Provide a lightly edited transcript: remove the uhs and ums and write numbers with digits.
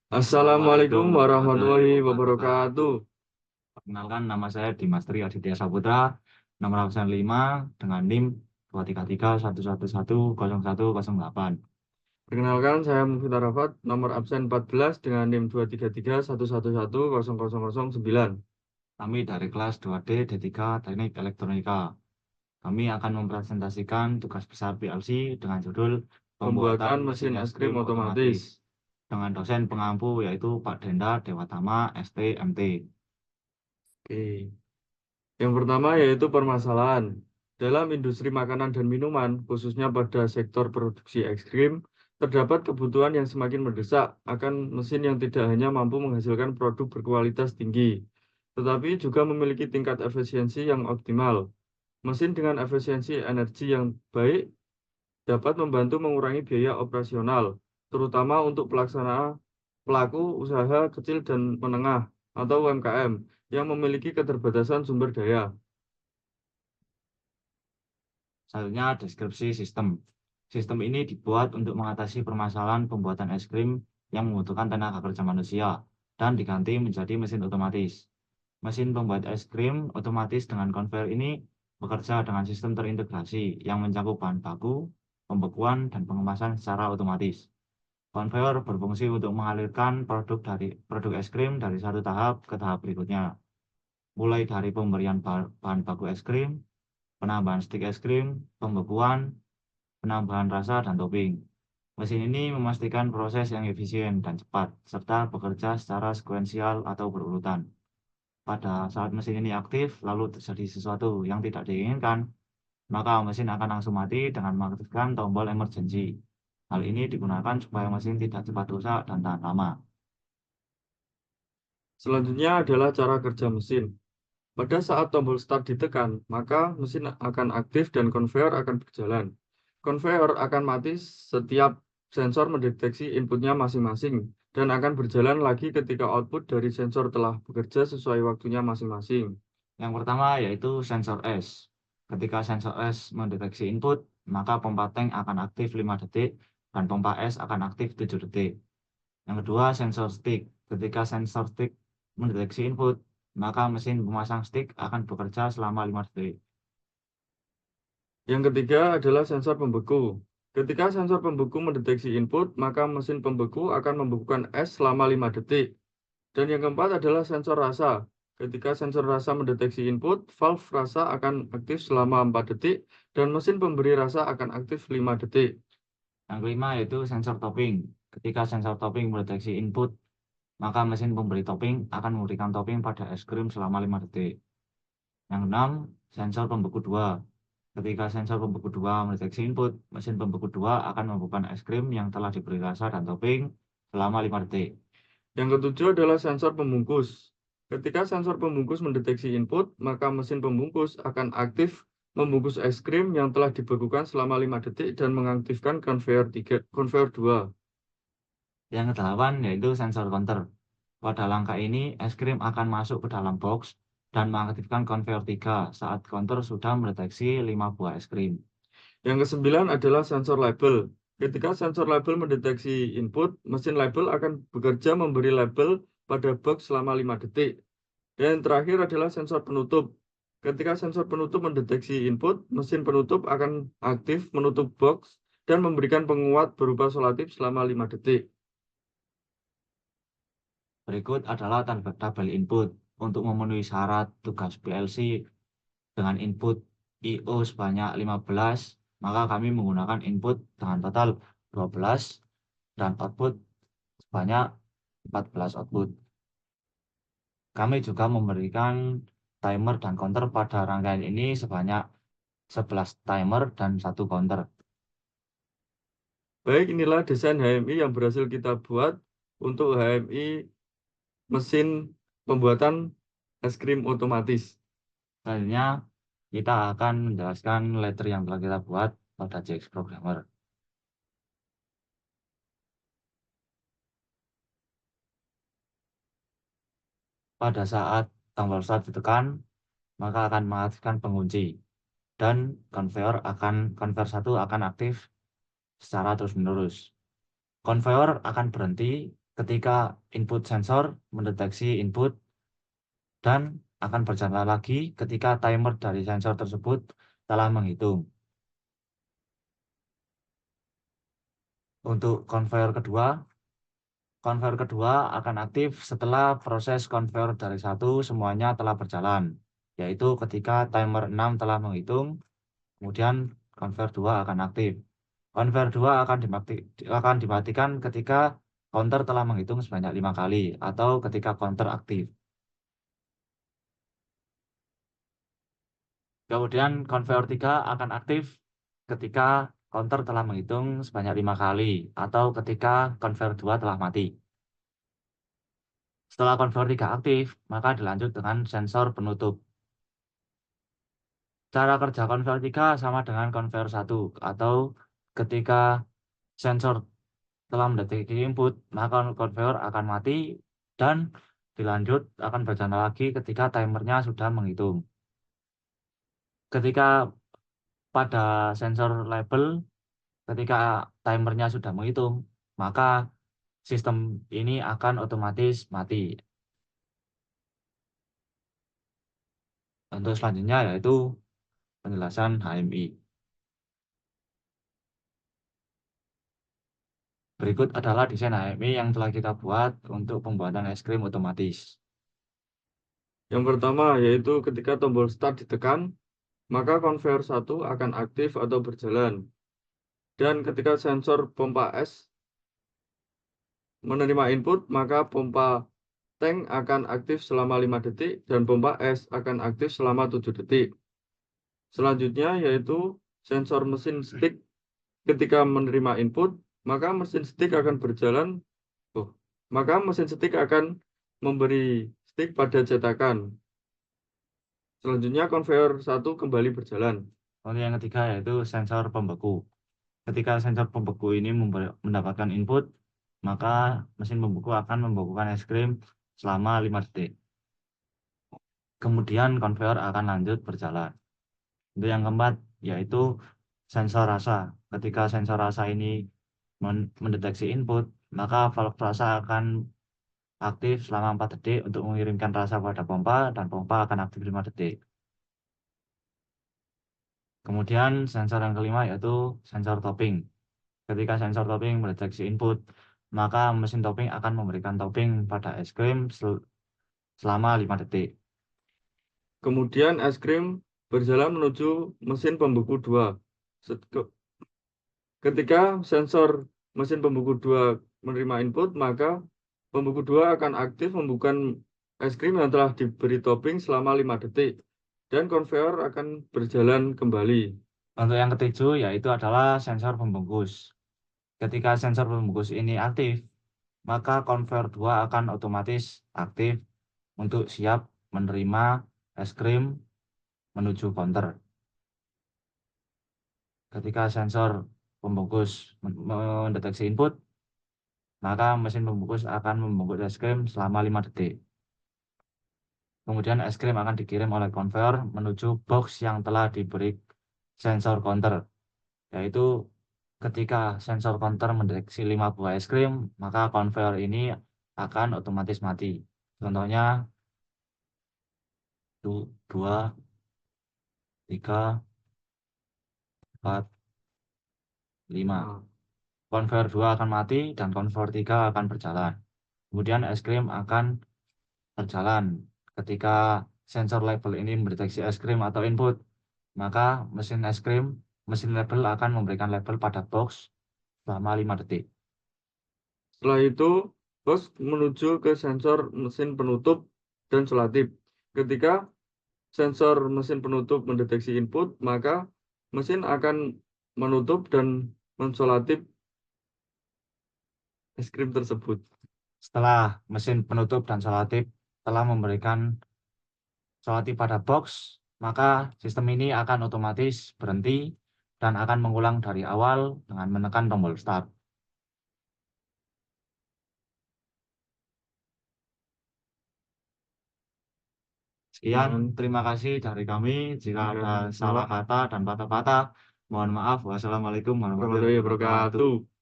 Assalamualaikum warahmatullahi wabarakatuh. Perkenalkan, nama saya Dimas Tri Aditya Saputra, nomor absen 5 dengan NIM 23311101008. Perkenalkan, saya Mufid Arafat, nomor absen 14 dengan NIM 23311111009. Kami dari kelas 2D D3 Teknik Elektronika. Kami akan mempresentasikan tugas besar PLC dengan judul Pembuatan Pembuatan Mesin mesin Es es krim Krim otomatis. Otomatis dengan dosen pengampu yaitu Pak Denda Dewatama, ST, MT. Oke. Yang pertama yaitu permasalahan. Dalam industri makanan dan minuman, khususnya pada sektor produksi es krim, terdapat kebutuhan yang semakin mendesak akan mesin yang tidak hanya mampu menghasilkan produk berkualitas tinggi, tetapi juga memiliki tingkat efisiensi yang optimal. Mesin dengan efisiensi energi yang baik dapat membantu mengurangi biaya operasional, terutama untuk pelaku usaha kecil dan menengah atau UMKM yang memiliki keterbatasan sumber daya. Selanjutnya, deskripsi sistem. Sistem ini dibuat untuk mengatasi permasalahan pembuatan es krim yang membutuhkan tenaga kerja manusia dan diganti menjadi mesin otomatis. Mesin pembuat es krim otomatis dengan konveyor ini bekerja dengan sistem terintegrasi yang mencakup bahan baku, pembekuan, dan pengemasan secara otomatis. Konveyor berfungsi untuk mengalirkan produk es krim dari satu tahap ke tahap berikutnya, mulai dari pemberian bahan baku es krim, penambahan stik es krim, pembekuan, penambahan rasa, dan topping. Mesin ini memastikan proses yang efisien dan cepat, serta bekerja secara sekuensial atau berurutan. Pada saat mesin ini aktif, lalu terjadi sesuatu yang tidak diinginkan, maka mesin akan langsung mati dengan mengaktifkan tombol emergency. Hal ini digunakan supaya mesin tidak cepat rusak dan tahan lama. Selanjutnya adalah cara kerja mesin. Pada saat tombol start ditekan, maka mesin akan aktif dan konveyor akan berjalan. Konveyor akan mati setiap sensor mendeteksi inputnya masing-masing dan akan berjalan lagi ketika output dari sensor telah bekerja sesuai waktunya masing-masing. Yang pertama yaitu sensor S. Ketika sensor S mendeteksi input, maka pompa tank akan aktif 5 detik dan pompa S akan aktif 7 detik. Yang kedua, sensor stick. Ketika sensor stick mendeteksi input, maka mesin pemasang stick akan bekerja selama 5 detik. Yang ketiga adalah sensor pembeku. Ketika sensor pembeku mendeteksi input, maka mesin pembeku akan membekukan es selama 5 detik. Dan yang keempat adalah sensor rasa. Ketika sensor rasa mendeteksi input, valve rasa akan aktif selama 4 detik dan mesin pemberi rasa akan aktif 5 detik. Yang kelima yaitu sensor topping. Ketika sensor topping mendeteksi input, maka mesin pemberi topping akan memberikan topping pada es krim selama 5 detik. Yang keenam, sensor pembeku 2. Ketika sensor pembeku 2 mendeteksi input, mesin pembeku 2 akan membekukan es krim yang telah diberi rasa dan topping selama 5 detik. Yang ketujuh adalah sensor pembungkus. Ketika sensor pembungkus mendeteksi input, maka mesin pembungkus akan aktif membungkus es krim yang telah dibekukan selama 5 detik dan mengaktifkan konveyor 2. Yang kedelapan yaitu sensor counter. Pada langkah ini, es krim akan masuk ke dalam box dan mengaktifkan konveyor 3 saat counter sudah mendeteksi 5 buah es krim. Yang kesembilan adalah sensor label. Ketika sensor label mendeteksi input, mesin label akan bekerja memberi label pada box selama 5 detik. Dan yang terakhir adalah sensor penutup. Ketika sensor penutup mendeteksi input, mesin penutup akan aktif menutup box dan memberikan penguat berupa solatif selama 5 detik. Berikut adalah tabel input. Untuk memenuhi syarat tugas PLC dengan input I/O sebanyak 15, maka kami menggunakan input dengan total 12 dan output sebanyak 14 output. Kami juga memberikan timer dan counter pada rangkaian ini sebanyak 11 timer dan 1 counter. Baik, inilah desain HMI yang berhasil kita buat untuk HMI mesin pembuatan es krim otomatis. Selanjutnya, kita akan menjelaskan letter yang telah kita buat pada JX Programmer. Pada saat tombol start ditekan, maka akan mengaktifkan pengunci dan konveyor 1 akan aktif secara terus-menerus. Konveyor akan berhenti ketika input sensor mendeteksi input dan akan berjalan lagi ketika timer dari sensor tersebut telah menghitung. Untuk konveyor kedua akan aktif setelah proses konveyor dari 1 semuanya telah berjalan, yaitu ketika timer 6 telah menghitung, kemudian konveyor 2 akan aktif. Konveyor 2 akan dimatikan ketika counter telah menghitung sebanyak 5 kali atau ketika counter aktif. Kemudian konveyor 3 akan aktif ketika counter telah menghitung sebanyak 5 kali atau ketika konveyor 2 telah mati. Setelah konveyor 3 aktif, maka dilanjut dengan sensor penutup. Cara kerja konveyor 3 sama dengan konveyor 1 atau ketika sensor telah mendeteksi input, maka konveyor akan mati dan dilanjut akan berjalan lagi ketika timernya sudah menghitung. Ketika pada sensor label, ketika timernya sudah menghitung, maka sistem ini akan otomatis mati. Untuk selanjutnya yaitu penjelasan HMI. Berikut adalah desain HMI yang telah kita buat untuk pembuatan es krim otomatis. Yang pertama yaitu ketika tombol start ditekan, maka konveyor 1 akan aktif atau berjalan. Dan ketika sensor pompa es menerima input, maka pompa tank akan aktif selama 5 detik dan pompa es akan aktif selama 7 detik. Selanjutnya yaitu sensor mesin stick ketika menerima input, maka mesin stick akan berjalan. Maka mesin stick akan memberi stick pada cetakan. Selanjutnya konveyor 1 kembali berjalan. Lalu yang ketiga yaitu sensor pembeku. Ketika sensor pembeku ini mendapatkan input, maka mesin pembeku akan membekukan es krim selama 5 detik. Kemudian konveyor akan lanjut berjalan. Untuk yang keempat yaitu sensor rasa. Ketika sensor rasa ini mendeteksi input, maka valve rasa akan aktif selama 4 detik untuk mengirimkan rasa pada pompa dan pompa akan aktif 5 detik. Kemudian sensor yang kelima yaitu sensor topping. Ketika sensor topping mendeteksi input, maka mesin topping akan memberikan topping pada es krim selama 5 detik. Kemudian es krim berjalan menuju mesin pembeku 2. Ketika sensor mesin pembeku 2 menerima input, maka pembeku 2 akan aktif membuka es krim yang telah diberi topping selama 5 detik. Dan konveyor akan berjalan kembali. Untuk yang ketujuh yaitu adalah sensor pembungkus. Ketika sensor pembungkus ini aktif, maka konveyor 2 akan otomatis aktif untuk siap menerima es krim menuju counter. Ketika sensor pembungkus mendeteksi input, maka mesin pembungkus akan membungkus es krim selama 5 detik. Kemudian es krim akan dikirim oleh konveyor menuju box yang telah diberi sensor counter, yaitu ketika sensor counter mendeteksi 5 buah es krim, maka konveyor ini akan otomatis mati. Contohnya 2, 3, 4, 5. Nah, Konveyor 2 akan mati dan konveyor 3 akan berjalan. Kemudian es krim akan berjalan. Ketika sensor label ini mendeteksi es krim atau input, maka mesin label akan memberikan label pada box selama 5 detik. setelah itu, box menuju ke sensor mesin penutup dan selatip. Ketika sensor mesin penutup mendeteksi input, maka mesin akan menutup dan mensolatip es krim tersebut. Setelah mesin penutup dan selatip telah memberikan selatip pada box, maka sistem ini akan otomatis berhenti dan akan mengulang dari awal dengan menekan tombol start. Sekian, terima kasih dari kami. Jika ada salah kata dan patah-patah, mohon maaf. Wassalamualaikum warahmatullahi Warahmatullahi wabarakatuh. wabarakatuh.